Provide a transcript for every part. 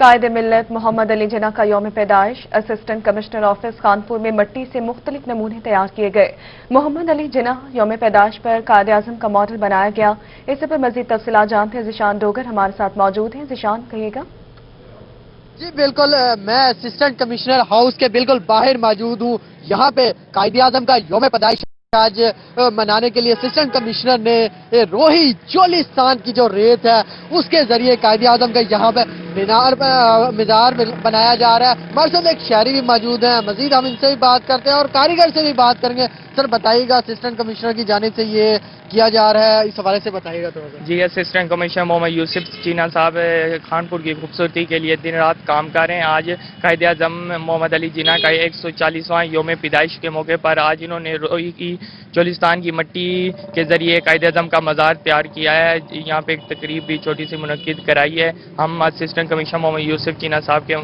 قائد ملت محمد علی جناح کا یوم پیدائش اسسٹنٹ کمشنر آفس خانپور میں مٹی سے مختلف نمونے تیار کیے گئے۔ محمد علی جناح یوم پیدائش پر قائد اعظم کا ماڈل بنایا گیا۔ اس پر مزید تفصیلات جانتے ہیں، ذیشان ڈوگر ہمارے ساتھ موجود ہیں۔ ذیشان، کہیے گا۔ جی بالکل، میں اسسٹنٹ کمشنر ہاؤس کے بالکل باہر موجود ہوں۔ یہاں پہ قائد اعظم کا یوم پیدائش آج منانے کے لیے اسسٹنٹ کمشنر نے روہی چولستان کی جو ریت ہے اس کے ذریعے قائد اعظم کا یہاں پہ مزار بنایا جا رہا ہے۔ ہمارے ساتھ ایک شہری بھی موجود ہیں، مزید ہم ان سے بھی بات کرتے ہیں اور کاریگر سے بھی بات کریں گے۔ سر بتائیے گا، اسسٹنٹ کمشنر کی جانب سے یہ کیا جا رہا ہے، اس حوالے سے بتائیے گا تھوڑا سا۔ جی، اسسٹنٹ کمشنر محمد یوسف چینا صاحب خانپور کی خوبصورتی کے لیے دن رات کام کر رہے ہیں۔ آج قائد اعظم محمد علی جناح کا 140واں یوم پیدائش کے موقع پر آج انہوں نے روئی کی چولستان کی مٹی کے ذریعے قائد اعظم کا مزار تیار کیا ہے۔ یہاں پہ ایک تقریب بھی چھوٹی سی منعقد کرائی ہے۔ ہم اسسٹنٹ کمشنر محمد یوسف چینا صاحب کے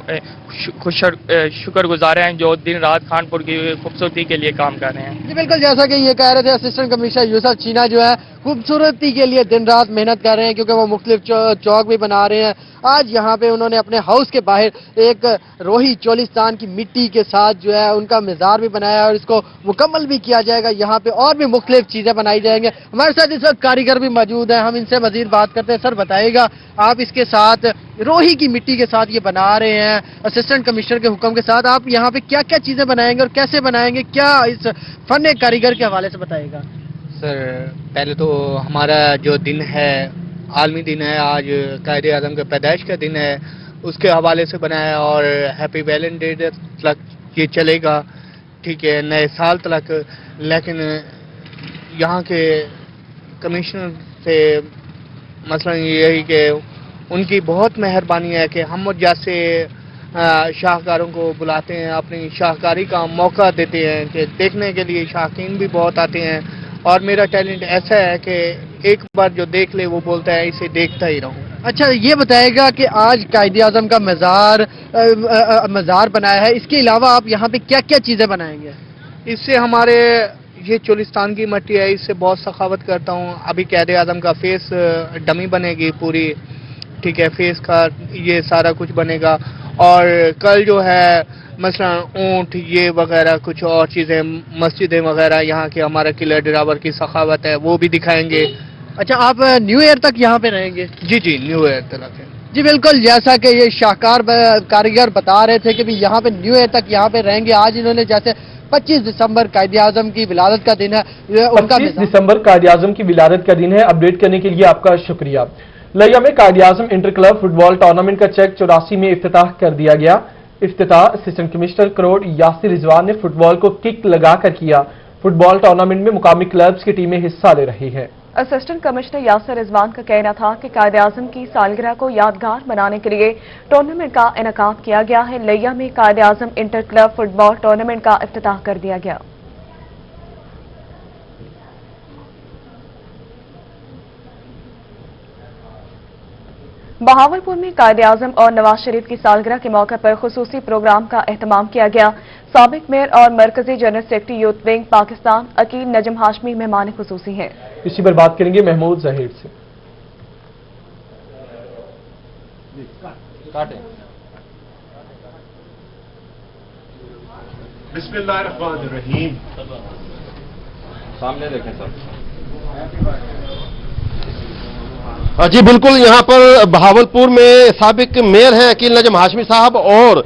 شکر گزار ہیں جو دن رات خانپور کی خوبصورتی کے لیے کام کر رہے ہیں۔ جی بالکل، جیسا کہ یہ کہہ رہے تھے اسسٹنٹ کمشنر یوسف چینا جو ہے خوبصورتی کے لیے دن رات محنت کر رہے ہیں، کیونکہ وہ مختلف چوک بھی بنا رہے ہیں۔ آج یہاں پہ انہوں نے اپنے ہاؤس کے باہر ایک روہی چولستان کی مٹی کے ساتھ جو ہے ان کا مزار بھی بنایا ہے اور اس کو مکمل بھی کیا جائے گا۔ یہاں پہ اور بھی مختلف چیزیں بنائی جائیں گے۔ ہمارے ساتھ اس وقت کاریگر بھی موجود ہیں، ہم ان سے مزید بات کرتے ہیں۔ سر بتائیے گا، آپ اس کے ساتھ روہی کی مٹی کے ساتھ یہ بنا رہے ہیں اسسٹنٹ کمشنر کے حکم کے ساتھ، آپ یہاں پہ کیا کیا چیزیں بنائیں گے اور کیسے بنائیں گے، کیا اس فن کاریگر کے حوالے سے بتائیے گا؟ سر پہلے تو ہمارا جو دن ہے عالمی دن ہے، آج قائد اعظم کے پیدائش کا دن ہے، اس کے حوالے سے بنایا اور ہیپی ویلنٹائن ڈے تک یہ چلے گا، ٹھیک ہے، نئے سال تک۔ لیکن یہاں کے کمشنر سے مثلا یہی کہ ان کی بہت مہربانی ہے کہ ہم جیسے شاہکاروں کو بلاتے ہیں، اپنی شاہکاری کا موقع دیتے ہیں کہ دیکھنے کے لیے شائقین بھی بہت آتے ہیں۔ اور میرا ٹیلنٹ ایسا ہے کہ ایک بار جو دیکھ لے وہ بولتا ہے اسے دیکھتا ہی رہوں۔ اچھا، یہ بتائے گا کہ آج قائد اعظم کا مزار بنایا ہے، اس کے علاوہ آپ یہاں پہ کیا کیا چیزیں بنائیں گے؟ اس سے ہمارے یہ چولستان کی مٹی ہے، اس سے بہت سخاوت کرتا ہوں۔ ابھی قائد اعظم کا فیس ڈمی بنے گی پوری، ٹھیک ہے، فیس کا یہ سارا کچھ بنے گا۔ اور کل جو ہے مثلا اونٹ یہ وغیرہ کچھ اور چیزیں، مسجدیں وغیرہ، یہاں کے ہمارا قلعہ ڈراور کی سخاوت ہے وہ بھی دکھائیں گے۔ اچھا، آپ نیو ایئر تک یہاں پہ رہیں گے؟ جی نیو ایئر تک ہے۔ جی بالکل، جیسا کہ یہ شاہکار کاریگر بتا رہے تھے کہ بھی یہاں پہ نیو ایئر تک یہاں پہ رہیں گے۔ آج انہوں نے جیسے 25 دسمبر قائد اعظم کی ولادت کا دن ہے، 25 دسمبر قائد اعظم کی ولادت کا دن ہے۔ اپڈیٹ کرنے کے لیے آپ کا شکریہ۔ لیا میں Quaid Azam inter club fit بال ٹورنامنٹ کا چیک 84 میں افتتاح کر دیا گیا۔ افتتاح اسسٹنٹ کمشنر کروڑ یاسر رضوان نے فٹ بال کو کک لگا کر کیا۔ فٹ بال ٹورنامنٹ میں مقامی کلبز کی ٹیمیں حصہ لے رہی ہیں۔ اسسٹنٹ کمشنر یاسر رضوان کا کہنا تھا کہ قائد اعظم کی سالگرہ کو یادگار بنانے کے لیے ٹورنامنٹ کا انعقاد کیا گیا ہے۔ لیا میں Quaid Azam inter club fit بال ٹورنامنٹ کا افتتاح کر دیا گیا۔ بہاولپور میں قائد اعظم اور نواز شریف کی سالگرہ کے موقع پر خصوصی پروگرام کا اہتمام کیا گیا۔ سابق میئر اور مرکزی general secretary youth wing Pakistan Aqeel Najam Hashmi مہمان خصوصی ہیں۔ اسی پر بات کریں گے محمود ظہیر سے۔ بسم اللہ الرحمن الرحیم۔ سامنے دیکھیں سر۔ جی بالکل، یہاں پر بہاولپور میں سابق میئر ہیں عقیل نجم ہاشمی صاحب اور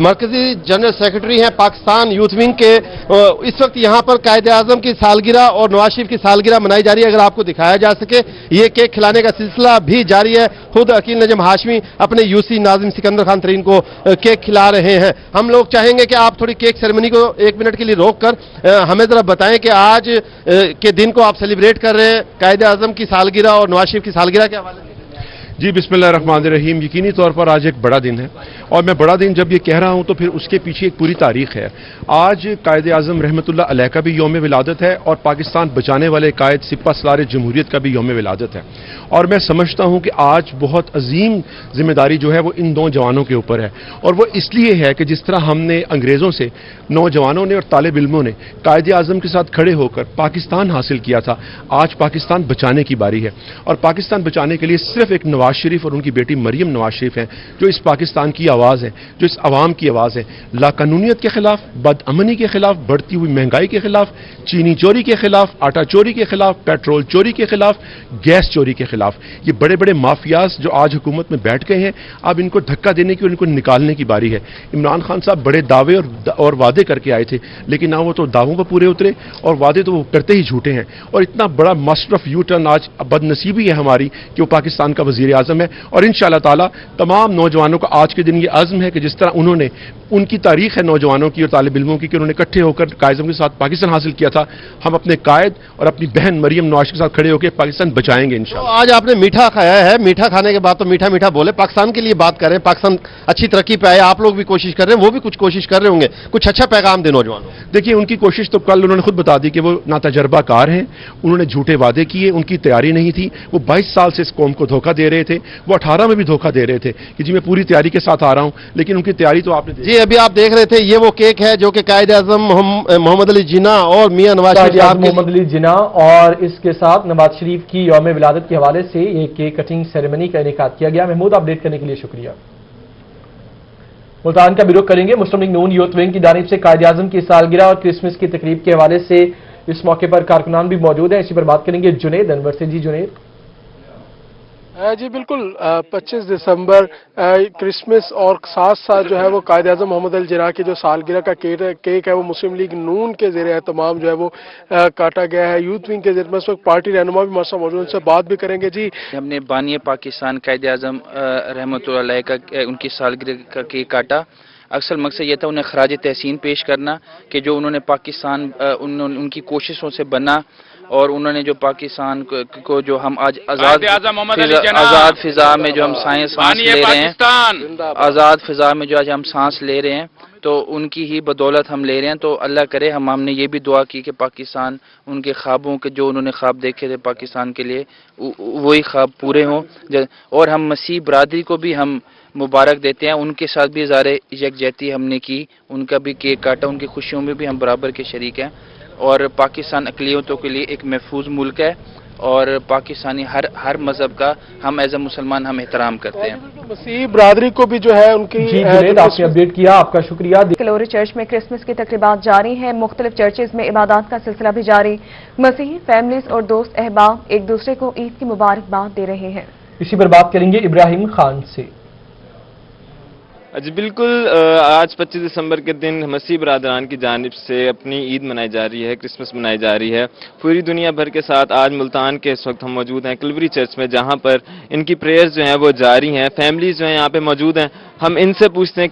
مرکزی جنرل سیکرٹری ہیں پاکستان یوتھ ونگ کے۔ اس وقت یہاں پر قائد اعظم کی سالگرہ اور نواز شریف کی سالگرہ منائی جا رہی ہے۔ اگر آپ کو دکھایا جا سکے، یہ کیک کھلانے کا سلسلہ بھی جاری ہے۔ خود عقیل نجم ہاشمی اپنے یوسی ناظم سکندر خان ترین کو کیک کھلا رہے ہیں۔ ہم لوگ چاہیں گے کہ آپ تھوڑی کیک سیریمنی کو 1 منٹ کے لیے روک کر ہمیں ذرا بتائیں کہ آج کے دن کو آپ سیلیبریٹ کر رہے ہیں قائد اعظم کی سالگرہ اور نواز شریف کی سالگرہ کے حوالے سے۔ جی بسم اللہ الرحمن الرحیم۔ یقینی طور پر آج ایک بڑا دن ہے، اور میں بڑا دن جب یہ کہہ رہا ہوں تو پھر اس کے پیچھے ایک پوری تاریخ ہے۔ آج قائد اعظم رحمۃ اللہ علیہ کا بھی یوم ولادت ہے اور پاکستان بچانے والے قائد سپہ سالار جمہوریت کا بھی یوم ولادت ہے، اور میں سمجھتا ہوں کہ آج بہت عظیم ذمہ داری جو ہے وہ ان دو جوانوں کے اوپر ہے، اور وہ اس لیے ہے کہ جس طرح ہم نے انگریزوں سے نوجوانوں نے اور طالب علموں نے قائد اعظم کے ساتھ کھڑے ہو کر پاکستان حاصل کیا تھا، آج پاکستان بچانے کی باری ہے، اور پاکستان بچانے کے لیے صرف ایک نواز نواز شریف اور ان کی بیٹی مریم نواز شریف ہیں جو اس پاکستان کی آواز ہے, جو اس عوام کی آواز ہے, لاقانونیت کے خلاف, بد امنی کے خلاف, بڑھتی ہوئی مہنگائی کے خلاف, چینی چوری کے خلاف, آٹا چوری کے خلاف, پیٹرول چوری کے خلاف, گیس چوری کے خلاف. یہ بڑے بڑے مافیاز جو آج حکومت میں بیٹھ گئے ہیں, اب ان کو دھکا دینے کی اور ان کو نکالنے کی باری ہے. عمران خان صاحب بڑے دعوے اور وعدے کر کے آئے تھے, لیکن نہ وہ تو دعووں پر پورے اترے اور وعدے تو وہ کرتے ہی جھوٹے ہیں. اور اتنا بڑا ماسٹر آف یو ٹرن آج بد نصیبی ہے ہماری کہ وہ پاکستان کا وزیر اعظم ہے. اور انشاءاللہ تعالی تمام نوجوانوں کا آج کے دن یہ عزم ہے کہ جس طرح انہوں نے, ان کی تاریخ ہے نوجوانوں کی اور طالب علموں کی کہ انہوں نے اکٹھے ہو کر قائد اعظم کے ساتھ پاکستان حاصل کیا تھا, ہم اپنے قائد اور اپنی بہن مریم نواز کے ساتھ کھڑے ہو کے پاکستان بچائیں گے انشاءاللہ. آج آپ نے میٹھا کھایا ہے, میٹھا کھانے کے بعد تو میٹھا میٹھا بولے, پاکستان کے لیے بات کریں, پاکستان اچھی ترقی پہ آئے, آپ لوگ بھی کوشش کر رہے ہیں, وہ بھی کچھ کوشش کر رہے ہوں گے, کچھ اچھا پیغام دیں نوجوانوں. دیکھیے ان کی کوشش تو کل انہوں نے خود بتا دی کہ وہ ناتجربہ کار ہیں, انہوں نے جھوٹے وعدے کیے, ان کی تیاری نہیں تھی, وہ 22 سال سے اس قوم کو دھوکہ دے رہے تھے, وہ 18 میں بھی دھوکہ دے رہے تھے کہ جی میں پوری تیاری کے ساتھ آ رہا ہوں, لیکن ان کی تیاری تو آپ نے جی ابھی آپ دیکھ رہے تھے, یہ وہ کیک ہے جو کہ قائد اعظم محمد علی جناح اور میاں نواز شریف صاحب محمد علی جناح اور اس کے ساتھ نواز شریف کی یوم ولادت کے حوالے سے ایک کیک کٹنگ سیریمنی کا انعقاد کیا گیا. محمود اپڈیٹ کرنے کے لیے شکریہ. ملتان کا بھی رخ کریں گے. مسلم لیگ نون یوتھ ونگ کی جانب سے قائد اعظم کی سالگرہ اور کرسمس کی تقریب کے حوالے سے اس موقع پر کارکنان بھی موجود ہیں. اسی پر بات کریں گے جنید انور سے. جی جنید. جی بالکل, 25 دسمبر کرسمس اور ساتھ ساتھ جو ہے وہ قائد اعظم محمد علی جناح کی جو سالگرہ کا کیک ہے وہ مسلم لیگ نون کے زیر اہتمام جو ہے وہ کاٹا گیا ہے. یوتھ ونگ کے ذریعے میں اس وقت پارٹی رہنما بھی ہمارے ساتھ موجود ہیں, ان سے بات بھی کریں گے. جی ہم نے بانی پاکستان قائد اعظم رحمۃ اللہ علیہ کا ان کی سالگرہ کا کیک کاٹا. اکثر مقصد یہ تھا انہیں خراج تحسین پیش کرنا کہ جو انہوں نے پاکستان ان کی کوششوں سے بنا, اور انہوں نے جو پاکستان کو جو ہم آج آزاد فضا میں جو ہم سانس لے رہے ہیں, آزاد فضا میں جو آج ہم سانس لے رہے ہیں, تو ان کی ہی بدولت ہم لے رہے ہیں. تو اللہ کرے ہم نے یہ بھی دعا کی کہ پاکستان, ان کے خوابوں کے جو انہوں نے خواب دیکھے تھے پاکستان کے لیے, وہی خواب پورے ہوں. اور ہم مسیح برادری کو بھی ہم مبارک دیتے ہیں, ان کے ساتھ بھی اظہار یکجہتی ہم نے کی, ان کا بھی کیک کاٹا, ان کی خوشیوں میں بھی ہم برابر کے شریک ہیں. اور پاکستان اقلیتوں کے لیے ایک محفوظ ملک ہے, اور پاکستانی ہر مذہب کا ہم ایز اے مسلمان ہم احترام کرتے ہیں. مسیح برادری کو بھی جو ہے ان کی جی جنید آپ نے اپڈیٹ کیا, آپ کا شکریہ. کلوری چرچ میں کرسمس کی تقریبات جاری ہیں. مختلف چرچز میں عبادات کا سلسلہ بھی جاری. مسیحی فیملیز اور دوست احباب ایک دوسرے کو عید کی مبارکباد دے رہے ہیں. اسی پر بات کریں گے ابراہیم خان سے. جی بالکل, آج 25 دسمبر کے دن مسیح برادران کی جانب سے اپنی عید منائی جا رہی ہے, کرسمس منائی جا رہی ہے پوری دنیا بھر کے ساتھ. آج ملتان کے اس وقت ہم موجود ہیں کلوری چرچ میں, جہاں پر ان کی پریئرز جو ہیں وہ جاری ہیں. فیملیز جو ہیں یہاں پہ موجود ہیں, ہم ان سے پوچھتے ہیں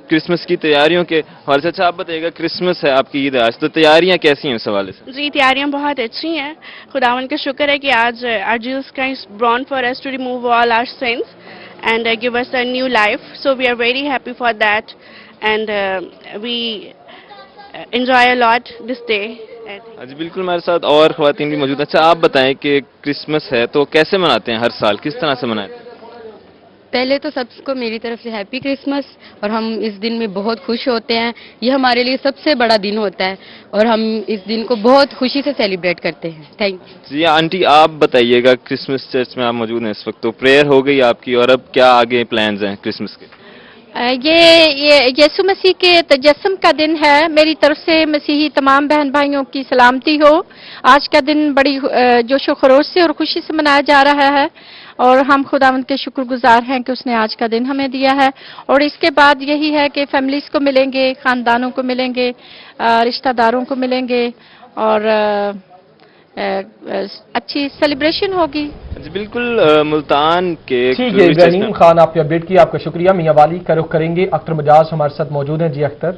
کرسمس کی تیاریوں کے حوالے سے. اچھا آپ بتائیے گا, کرسمس ہے آپ کی عید آج, تو تیاریاں کیسی ہیں اس حوالے سے؟ جی تیاریاں بہت اچھی ہیں. خداوند کا شکر ہے کہ آج Jesus Christ born for us to remove all our sins and give us a new life. So we are very happy for that, and we enjoy a lot this day. جی بالکل, ہمارے ساتھ اور خواتین بھی موجود ہیں. اچھا آپ بتائیں کہ کرسمس ہے تو کیسے مناتے ہیں, ہر سال کس طرح سے مناتے ہیں؟ پہلے تو سب کو میری طرف سے ہیپی کرسمس, اور ہم اس دن میں بہت خوش ہوتے ہیں. یہ ہمارے لیے سب سے بڑا دن ہوتا ہے اور ہم اس دن کو بہت خوشی سے سیلیبریٹ کرتے ہیں. Thank you. جی آنٹی آپ بتائیے گا, کرسمس چرچ میں آپ موجود ہیں اس وقت, تو پریئر ہو گئی آپ کی, اور اب کیا آگے پلانز ہیں کرسمس کے؟ یہ یسوع مسیح کے تجسم کا دن ہے. میری طرف سے مسیحی تمام بہن بھائیوں کی سلامتی ہو. آج کا دن بڑی جوش و خروش سے اور خوشی سے منایا جا رہا ہے, اور ہم خداوند کے شکر گزار ہیں کہ اس نے آج کا دن ہمیں دیا ہے. اور اس کے بعد یہی ہے کہ فیملیز کو ملیں گے, خاندانوں کو ملیں گے, رشتہ داروں کو ملیں گے, اور اچھی سیلیبریشن ہوگی. جی بالکل, ملتان کے ٹھیک ہے ابراہیم خان, آپ نے اپڈیٹ کیا, آپ کا شکریہ. میاں والی کا رخ کریں گے. اختر مجاز ہمارے ساتھ موجود ہیں. جی اختر.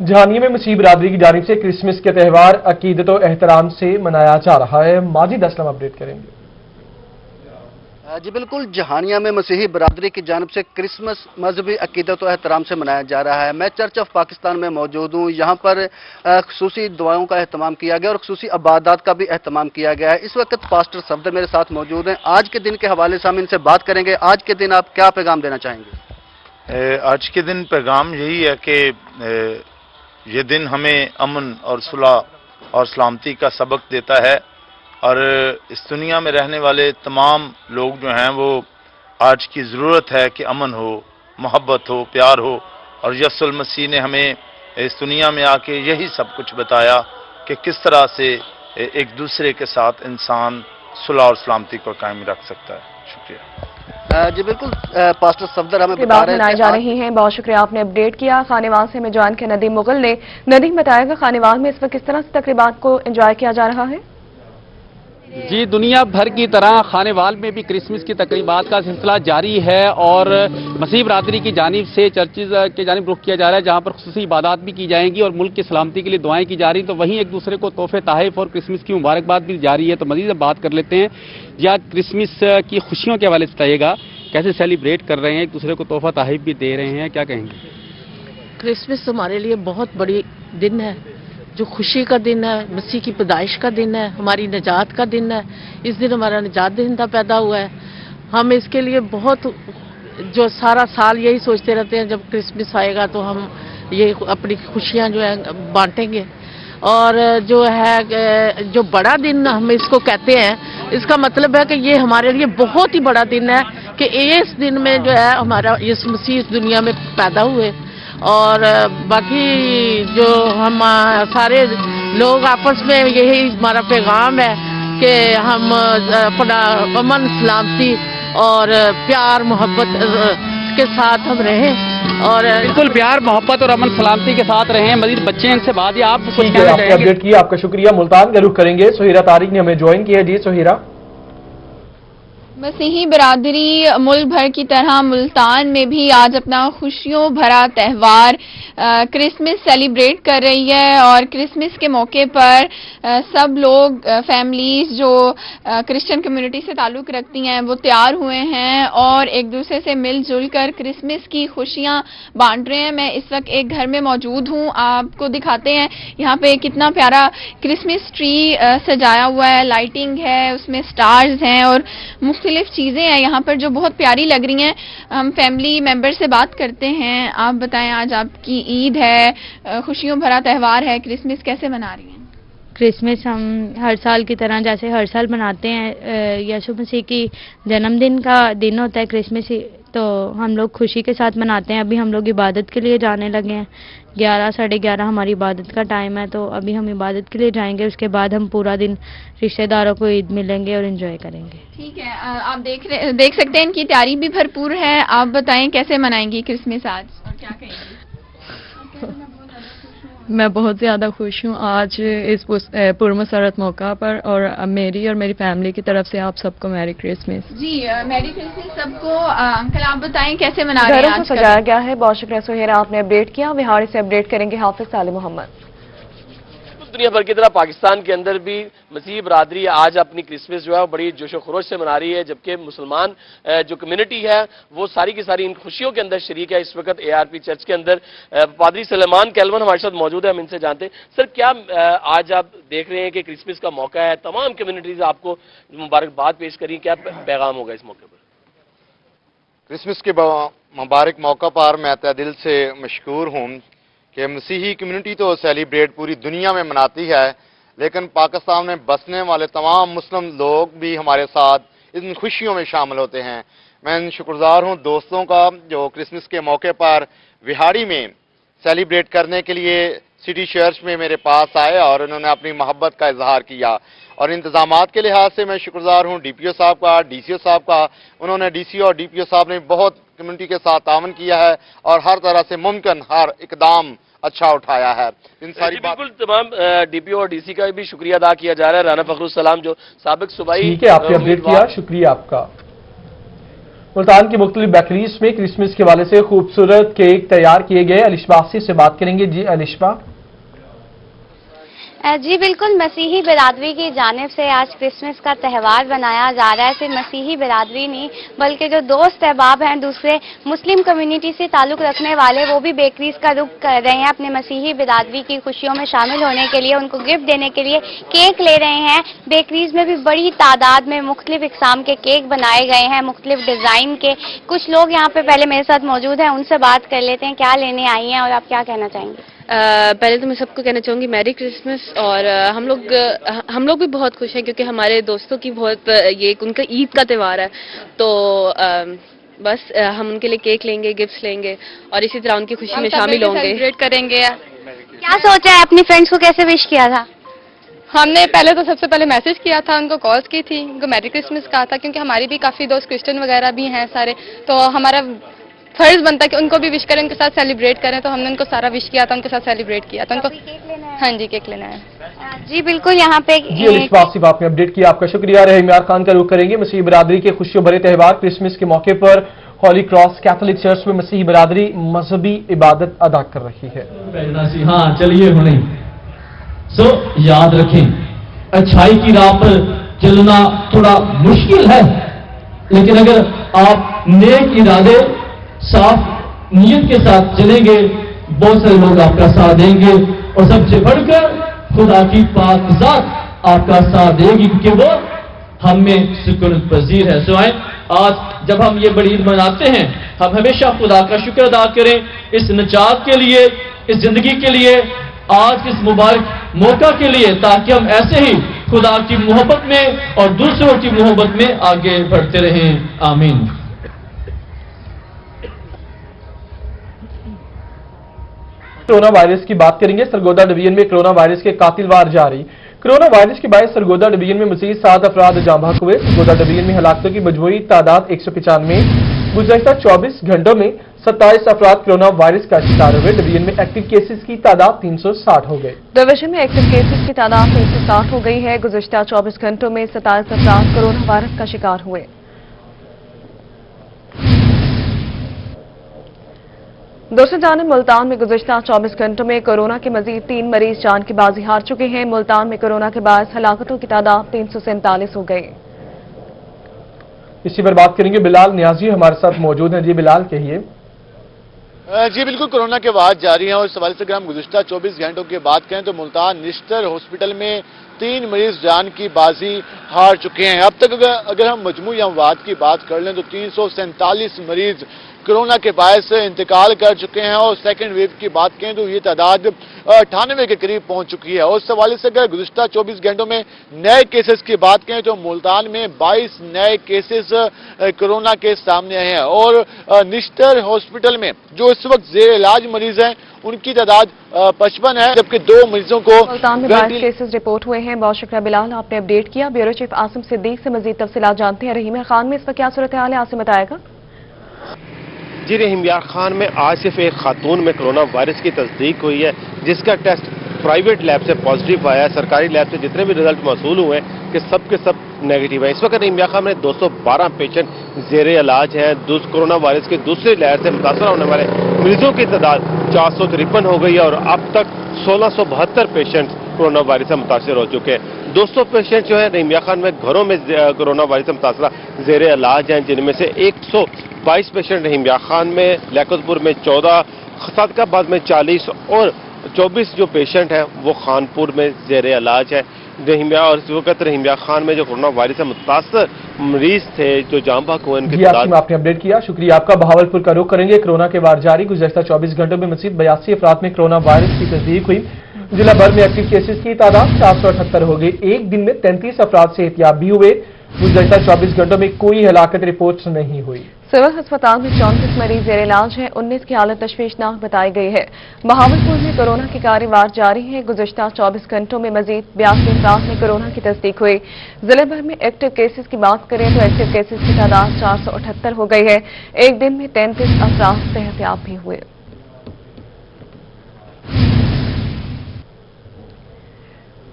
جہانیہ میں مسیحی برادری کی جانب سے کرسمس کے تہوار عقیدت و احترام سے منایا جا رہا ہے. ماجد اسلم اپڈیٹ کریں گے. جی بالکل, جہانیہ میں مسیحی برادری کی جانب سے کرسمس مذہبی عقیدت و احترام سے منایا جا رہا ہے. میں چرچ آف پاکستان میں موجود ہوں. یہاں پر خصوصی دعاؤں کا اہتمام کیا گیا اور خصوصی عبادات کا بھی اہتمام کیا گیا ہے. اس وقت پاسٹر صفدر میرے ساتھ موجود ہیں. آج کے دن کے حوالے سے ہم ان سے بات کریں گے. آج کے دن آپ کیا پیغام دینا چاہیں گے؟ آج کے دن پیغام یہی ہے کہ یہ دن ہمیں امن اور صلح اور سلامتی کا سبق دیتا ہے. اور اس دنیا میں رہنے والے تمام لوگ جو ہیں وہ آج کی ضرورت ہے کہ امن ہو، محبت ہو، پیار ہو، اور یسوع المسیح نے ہمیں اس دنیا میں آ کے یہی سب کچھ بتایا کہ کس طرح سے ایک دوسرے کے ساتھ انسان صلح اور سلامتی کو قائم رکھ سکتا ہے۔ شکریہ۔ جی بالکل، پاسٹر صفدر ہمیں یہ بتا بات رہے منائی تھے جا رہی ہیں، بہت شکریہ آپ نے اپڈیٹ کیا۔ خانیوال سے میں جوائن کے ندیم مغل نے۔ ندیم بتائے گا خانیوال میں اس وقت کس طرح سے تقریبات کو انجوائے کیا جا رہا ہے؟ جی دنیا بھر کی طرح خانیوال میں بھی کرسمس کی تقریبات کا سلسلہ جاری ہے اور مسیح برادری کی جانب سے چرچز کی جانب رخ کیا جا رہا ہے، جہاں پر خصوصی عبادات بھی کی جائیں گی اور ملک کی سلامتی کے لیے دعائیں کی جا رہی ہیں۔ تو وہیں ایک دوسرے کو تحفے تحائف اور کرسمس کی مبارکباد بھی جاری ہے۔ تو مزید بات کر لیتے ہیں، یا کرسمس کی خوشیوں کے حوالے سے بتائیے گا، کیسے سیلیبریٹ کر رہے ہیں، ایک دوسرے کو تحفہ تحائف بھی دے رہے ہیں، کیا کہیں گے؟ کرسمس ہمارے لیے بہت بڑی دن ہے، جو خوشی کا دن ہے، مسیح کی پیدائش کا دن ہے، ہماری نجات کا دن ہے۔ اس دن ہمارا نجات دہندہ پیدا ہوا ہے۔ ہم اس کے لیے بہت، جو سارا سال یہی سوچتے رہتے ہیں جب کرسمس آئے گا تو ہم یہ اپنی خوشیاں جو ہیں بانٹیں گے۔ اور جو ہے جو بڑا دن ہم اس کو کہتے ہیں، اس کا مطلب ہے کہ یہ ہمارے لیے بہت ہی بڑا دن ہے کہ اس دن میں جو ہے ہمارا یسوع مسیح اس دنیا میں پیدا ہوئے۔ اور باقی جو ہم سارے لوگ آپس میں یہی ہمارا پیغام ہے کہ ہم اپنا امن، سلامتی اور پیار محبت کے ساتھ ہم رہیں، اور بالکل پیار محبت اور امن سلامتی کے ساتھ رہیں۔ مزید بچے ان سے بات یا آپ کچھ آپ نے اپڈیٹ کیا، آپ کا شکریہ۔ ملتان کا رخ کریں گے، سہیرہ طارق نے ہمیں جوائن کیا ہے۔ جی سہیرہ۔ مسیحی برادری ملک بھر کی طرح ملتان میں بھی آج اپنا خوشیوں بھرا تہوار کرسمس سیلیبریٹ کر رہی ہے، اور کرسمس کے موقع پر سب لوگ فیملیز جو کرسچن کمیونٹی سے تعلق رکھتی ہیں وہ تیار ہوئے ہیں اور ایک دوسرے سے مل جل کر کرسمس کی خوشیاں بانٹ رہے ہیں۔ میں اس وقت ایک گھر میں موجود ہوں، آپ کو دکھاتے ہیں یہاں پہ کتنا پیارا کرسمس ٹری سجایا ہوا ہے، لائٹنگ ہے، اس میں سٹارز ہیں اور مختلف چیزیں ہیں یہاں پر جو بہت پیاری لگ رہی ہیں۔ ہم فیملی ممبر سے بات کرتے ہیں۔ آپ بتائیں، آج آپ کی عید ہے، خوشیوں بھرا تہوار ہے، کرسمس کیسے منا رہی ہیں؟ کرسمس ہم ہر سال کی طرح جیسے ہر سال مناتے ہیں، یسوع مسیح کی جنم دن کا دن ہوتا ہے کرسمس، تو ہم لوگ خوشی کے ساتھ مناتے ہیں۔ ابھی ہم لوگ عبادت کے لیے جانے لگے ہیں، 11 ساڑھے 11 ہماری عبادت کا ٹائم ہے، تو ابھی ہم عبادت کے لیے جائیں گے، اس کے بعد ہم پورا دن رشتہ داروں کو عید ملیں گے اور انجوائے کریں گے۔ ٹھیک ہے، آپ دیکھ سکتے ہیں ان کی تیاری بھی بھرپور ہے۔ آپ بتائیں کیسے منائیں گی کرسمس آج اور کیا کہیں گی؟ میں بہت زیادہ خوش ہوں آج اس پرمسرت موقع پر، اور میری اور میری فیملی کی طرف سے آپ سب کو میری کرسمس۔ جی میری کرسمس سب کو۔ انکل آپ بتائیں کیسے منا رہے ہیں؟ گھروں کو سجایا گیا ہے۔ بہت شکریہ سہیرہ، آپ نے اپڈیٹ کیا۔ وہاڑی سے اپڈیٹ کریں گے حافظ سالم محمد۔ دنیا بھر کی طرح پاکستان کے اندر بھی مسیحی برادری آج اپنی کرسمس جو ہے بڑی جوش و خروش سے منا رہی ہے، جبکہ مسلمان جو کمیونٹی ہے وہ ساری کی ساری ان خوشیوں کے اندر شریک ہے۔ اس وقت ARP چرچ کے اندر پادری سلیمان کیلون ہمارے ساتھ موجود ہے، ہم ان سے جانتے ہیں سر کیا آج آپ دیکھ رہے ہیں کہ کرسمس کا موقع ہے، تمام کمیونٹیز آپ کو مبارکباد پیش کریں، کیا پیغام ہوگا اس موقع پر؟ کرسمس کے مبارک موقع پر میں تہ دل سے مشکور ہوں کہ مسیحی کمیونٹی تو سیلیبریٹ پوری دنیا میں مناتی ہے، لیکن پاکستان میں بسنے والے تمام مسلم لوگ بھی ہمارے ساتھ ان خوشیوں میں شامل ہوتے ہیں۔ میں شکرگزار ہوں دوستوں کا جو کرسمس کے موقع پر وہاڑی میں سیلیبریٹ کرنے کے لیے سٹی چرچ میں میرے پاس آئے اور انہوں نے اپنی محبت کا اظہار کیا، اور انتظامات کے لحاظ سے میں شکرگزار ہوں DPO صاحب کا، DCO صاحب کا۔ انہوں نے DCO اور DPO صاحب نے بہت کمیونٹی کے ساتھ تعاون کیا ہے اور ہر طرح سے ممکن ہر اقدام اچھا اٹھایا ہے۔ ان ساری بالکل تمام DPO اور DC کا بھی شکریہ ادا کیا جا رہا ہے۔ رانا فخر السلام جو سابق صوبائی، ٹھیک ہے، آپ نے اپڈیٹ کیا، شکریہ آپ کا۔ ملتان کی مختلف بیکریز میں کرسمس کے حوالے سے خوبصورت کیک تیار کیے گئے۔ الشبا سے بات کریں گے۔ جی الشبا۔ جی بالکل، مسیحی برادری کی جانب سے آج کرسمس کا تہوار منایا جا رہا ہے۔ صرف مسیحی برادری نہیں بلکہ جو دوست احباب ہیں دوسرے مسلم کمیونٹی سے تعلق رکھنے والے، وہ بھی بیکریز کا رخ کر رہے ہیں اپنے مسیحی برادری کی خوشیوں میں شامل ہونے کے لیے، ان کو گفٹ دینے کے لیے کیک لے رہے ہیں۔ بیکریز میں بھی بڑی تعداد میں مختلف اقسام کے کیک بنائے گئے ہیں، مختلف ڈیزائن کے۔ کچھ لوگ یہاں پہ پہلے میرے ساتھ موجود ہیں، ان سے بات کر لیتے ہیں کیا لینے آئی ہیں اور آپ کیا کہنا چاہیں گے؟ پہلے تو میں سب کو کہنا چاہوں گی میری کرسمس، اور ہم لوگ بھی بہت خوش ہیں کیونکہ ہمارے دوستوں کی بہت یہ ان کا عید کا تہوار ہے، تو بس ہم ان کے لیے کیک لیں گے، گفٹس لیں گے اور اسی طرح ان کی خوشی میں شامل ہوں گے، سیلیبریٹ کریں گے۔ کیا سوچا ہے اپنی فرینڈس کو کیسے وش کیا تھا؟ ہم نے پہلے تو سب سے پہلے میسج کیا تھا، ان کو کالز کی تھی، ان کو میری کرسمس کہا تھا، کیونکہ ہماری بھی کافی دوست کرسچن وغیرہ بھی ہیں سارے، تو ہمارا فرض بنتا ہے کہ ان کو بھی وش کریں، ان کے ساتھ سیلیبریٹ کریں، تو ہم نے ان کو سارا وش کیا تھا، ان کے ساتھ سیلیبریٹ کیا تھا ان کو۔ ہاں جی، کیک لینا ہے جی بالکل، یہاں پہ جی الشفا آصف آپ نے اپڈیٹ کیا، آپ کا شکریہ۔ رحیم یار خان کا رخ کریں گے مسیحی برادری کے خوشیوں بھرے تہوار کرسمس کے موقع پر ہولی کراس کیتھولک چرچ میں مسیحی برادری مذہبی عبادت ادا کر رہی ہے۔ ہاں چلیے ہوں سو یاد رکھیں، اچھائی کی راہ پر چلنا تھوڑا مشکل ہے، لیکن اگر آپ نیک ارادے صاف نیت کے ساتھ چلیں گے، بہت سارے لوگ آپ کا ساتھ دیں گے، اور سب سے بڑھ کر خدا کی پاک ذات آپ کا ساتھ دے گی، کیونکہ وہ ہم میں سکون پذیر ہے۔ سوائے آج جب ہم یہ بڑی عید مناتے ہیں، ہم ہمیشہ خدا کا شکر ادا کریں اس نجات کے لیے، اس زندگی کے لیے، آج اس مبارک موقع کے لیے، تاکہ ہم ایسے ہی خدا کی محبت میں اور دوسروں کی محبت میں آگے بڑھتے رہیں۔ آمین۔ کورونا وائرس کی بات کریں گے۔ سرگودا ڈویژن میں کورونا وائرس کے قاتل وار جاری۔ کورونا وائرس کے باعث سرگودا ڈویژن میں مزید 7 افراد جاں بحق ہوئے۔ سرگودا ڈویژن میں ہلاکتوں کی مجموعی تعداد 195۔ گزشتہ 24 گھنٹوں میں 27 افراد کورونا وائرس کا شکار ہوئے۔ ڈویژن میں ایکٹیو کیسز کی تعداد 360 ہو گئی۔ ڈویژن میں ایکٹیو کیسز کی تعداد 360 ہو گئی ہے۔ گزشتہ 24 گھنٹوں میں 27 افراد کورونا وائرس کا شکار ہوئے۔ دوسری جانب ملتان میں گزشتہ 24 گھنٹوں میں کورونا کے مزید 3 مریض جان کی بازی ہار چکے ہیں۔ ملتان میں کورونا کے باعث ہلاکتوں کی تعداد 347 ہو گئی۔ اسی پر بات کریں گے، بلال نیازی ہمارے ساتھ موجود ہیں۔ جی بلال کہیے۔ جی بالکل، کورونا کے بعد جاری ہیں، اور اس حوالے سے اگر ہم گزشتہ 24 گھنٹوں کی بات کریں تو ملتان نشتر ہاسپٹل میں 3 مریض جان کی بازی ہار چکے ہیں۔ اب تک اگر ہم مجموعی اموات کی بات کر لیں تو 347 مریض کورونا کے باعث انتقال کر چکے ہیں، اور سیکنڈ ویو کی بات کریں تو یہ تعداد 98 کے قریب پہنچ چکی ہے۔ اور اس حوالے سے اگر گزشتہ 24 گھنٹوں میں نئے کیسز کی بات کریں تو ملتان میں 22 نئے کیسز کورونا کے سامنے آئے ہیں، اور نشتر ہاسپٹل میں جو اس وقت زیر علاج مریض ہیں ان کی تعداد 55 ہے، جبکہ 2 مریضوں کو ملتان میں 22 کیسز رپورٹ ہوئے ہیں۔ بہت شکریہ بلال، آپ نے اپڈیٹ کیا۔ بیورو چیف عاصم صدیق سے مزید تفصیلات جانتے ہیں۔ رحیم خان میں اس پر کیا صورتحال ہے، عاصم بتائے گا۔ جی رحیم یار خان میں آج صرف ایک خاتون میں کورونا وائرس کی تصدیق ہوئی ہے، جس کا ٹیسٹ پرائیویٹ لیب سے پازیٹیو آیا ہے۔ سرکاری لیب سے جتنے بھی رزلٹ موصول ہوئے ہیں کہ سب کے سب نیگیٹو ہیں۔ اس وقت رحیم یار خان میں 212 پیشنٹ زیر علاج ہیں۔ کورونا وائرس کے دوسری لہر سے متاثر ہونے والے مریضوں کی تعداد 453 ہو گئی ہے، اور اب تک 1672 پیشنٹ کورونا وائرس سے متاثر ہو چکے ہیں۔ 200 پیشنٹ جو ہیں رحیم یار خان میں گھروں میں کورونا وائرس سے متاثرہ زیر علاج ہیں، جن میں سے 122 پیشنٹ رحیم یار خان میں، لیاقت پور میں 14، صادق آباد میں 40 اور 24 جو پیشنٹ ہیں وہ خانپور میں زیر علاج ہے۔ اور اس وقت رحیم یار خان میں جو کورونا وائرس سے متاثر مریض تھے جو جاں بحق ہوئے ان کی تعداد آپ نے اپڈیٹ کیا، شکریہ آپ کا۔ بہاولپور کا رخ کریں گے۔ کورونا کے وار جاری، گزشتہ 24 گھنٹوں میں مزید 82 افراد میں کورونا وائرس کی تصدیق ہوئی۔ ضلع بھر میں ایکٹیو کیسز کی تعداد 478 ہو گئی۔ ایک دن میں 33 افراد صحتیاب بھی ہوئے۔ گزشتہ 24 گھنٹوں میں کوئی ہلاکت رپورٹ نہیں ہوئی۔ سول ہسپتال میں 34 مریض زیر علاج ہیں، 19 کی حالت تشویشناک بتائی گئی ہے۔ بہاولپور میں کورونا کی کاروبار جاری ہے۔ گزشتہ 24 گھنٹوں میں مزید 82 افراد میں کورونا کی تصدیق ہوئی۔ ضلع بھر میں ایکٹیو کیسز کی بات کریں تو ایکٹیو کیسز کی تعداد 478 ہو گئی ہے۔ ایک دن میں 33 افراد صحتیاب بھی ہوئے۔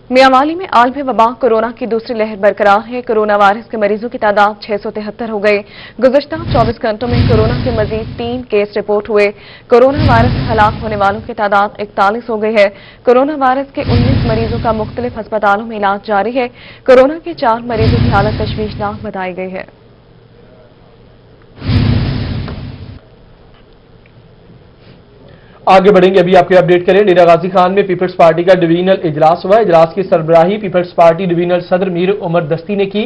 میاوالی میں عالمی وبا کورونا کی دوسری لہر برقرار ہے۔ کورونا وائرس کے مریضوں کی تعداد 673 ہو گئی۔ گزشتہ 24 گھنٹوں میں کورونا کے مزید 3 کیس رپورٹ ہوئے۔ کورونا وائرس سے ہلاک ہونے والوں کی تعداد 41 ہو گئی ہے۔ کورونا وائرس کے 19 مریضوں کا مختلف ہسپتالوں میں علاج جاری ہے۔ کورونا کے 4 مریضوں کی حالت تشویشناک بتائی گئی ہے۔ آگے بڑھیں گے، ابھی آپ کو اپڈیٹ کریں۔ ڈیرہ غازی خان میں پیپلز پارٹی کا ڈویژنل اجلاس ہوا۔ اجلاس کی سربراہی پیپلز پارٹی ڈویژنل صدر میر عمر دستی نے کی۔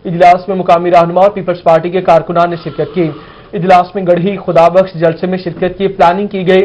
اجلاس میں مقامی رہنما اور پیپلز پارٹی کے کارکنان نے شرکت کی۔ اجلاس میں گڑھی خدا بخش جلسے میں شرکت کی پلاننگ کی گئی۔